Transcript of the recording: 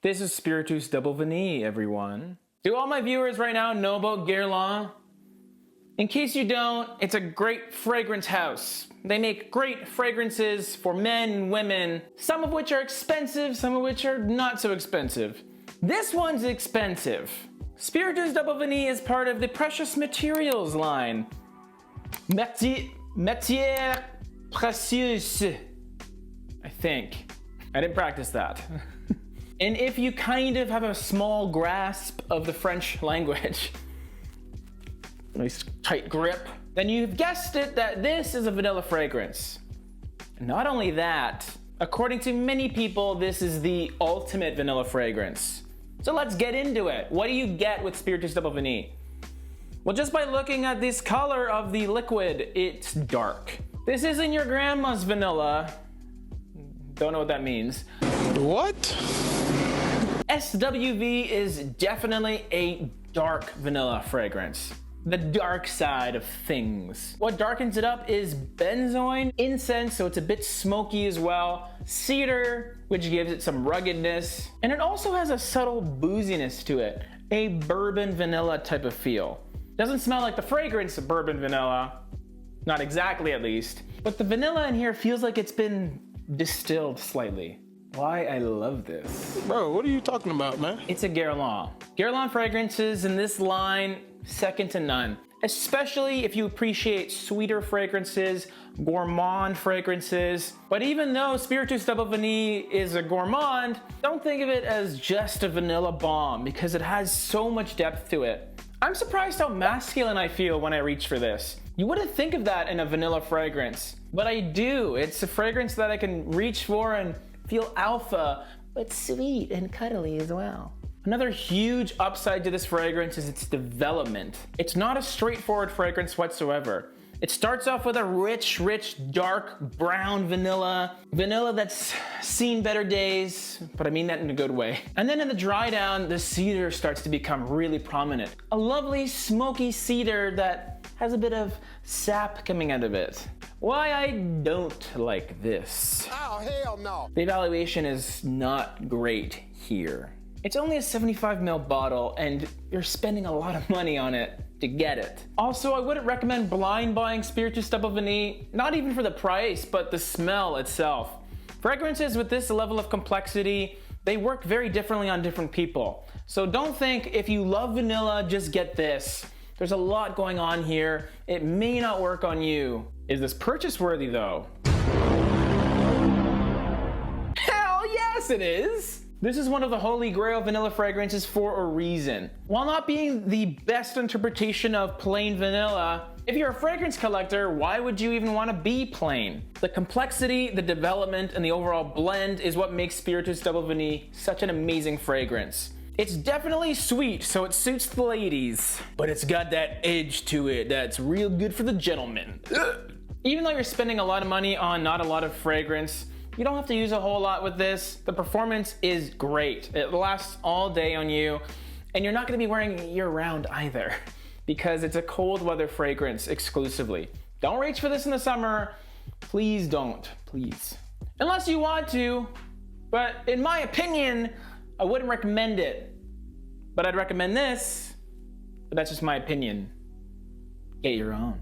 This is Spiritueuse Double Vanille, everyone. Do all my viewers right now know about Guerlain? In case you don't, it's a great fragrance house. They make great fragrances for men and women, some of which are expensive, some of which are not so expensive. This one's expensive. Spiritueuse Double Vanille is part of the Precious Materials line. Matière précieuse, I think. I didn't practice that. And if you kind of have a small grasp of the French language, nice tight grip, then you've guessed it that this is a vanilla fragrance. Not only that, according to many people, this is the ultimate vanilla fragrance. So let's get into it. What do you get with Spiritueuse Double Vanille? Well, just by looking at this color of the liquid, it's dark. This isn't your grandma's vanilla. Don't know what that means. What? SWV is definitely a dark vanilla fragrance. The dark side of things. What darkens it up is benzoin, incense, so it's a bit smoky as well, cedar, which gives it some ruggedness, and it also has a subtle booziness to it, a bourbon vanilla type of feel. Doesn't smell like the fragrance of bourbon vanilla, not exactly at least, but the vanilla in here feels like it's been distilled slightly. Why I love this. Bro, what are you talking about, man? It's a Guerlain. Guerlain fragrances in this line, second to none. Especially if you appreciate sweeter fragrances, gourmand fragrances. But even though Spiritueuse Double Vanille is a gourmand, don't think of it as just a vanilla bomb because it has so much depth to it. I'm surprised how masculine I feel when I reach for this. You wouldn't think of that in a vanilla fragrance, but I do. It's a fragrance that I can reach for and feel alpha, but sweet and cuddly as well. Another huge upside to this fragrance is its development. It's not a straightforward fragrance whatsoever. It starts off with a rich, dark brown vanilla. Vanilla that's seen better days, but I mean that in a good way. And then in the dry down, the cedar starts to become really prominent. A lovely smoky cedar that has a bit of sap coming out of it. Why I don't like this. Oh, hell no. The evaluation is not great here. It's only a 75 ml bottle and you're spending a lot of money on it to get it. Also, I wouldn't recommend blind buying Spiritueuse Double Vanille, not even for the price, but the smell itself. Fragrances with this level of complexity, they work very differently on different people. So don't think if you love vanilla, just get this. There's a lot going on here. It may not work on you. Is this purchase worthy though? Hell yes it is! This is one of the holy grail vanilla fragrances for a reason. While not being the best interpretation of plain vanilla, if you're a fragrance collector, why would you even want to be plain? The complexity, the development, and the overall blend is what makes Spiritueuse Double Vanille such an amazing fragrance. It's definitely sweet, so it suits the ladies, but it's got that edge to it that's real good for the gentleman. Even though you're spending a lot of money on not a lot of fragrance, you don't have to use a whole lot with this. The performance is great. It lasts all day on you, and you're not gonna be wearing it year-round either because it's a cold weather fragrance exclusively. Don't reach for this in the summer. Please don't, please. Unless you want to, but in my opinion, I wouldn't recommend it. But I'd recommend this, but that's just my opinion. Get your own.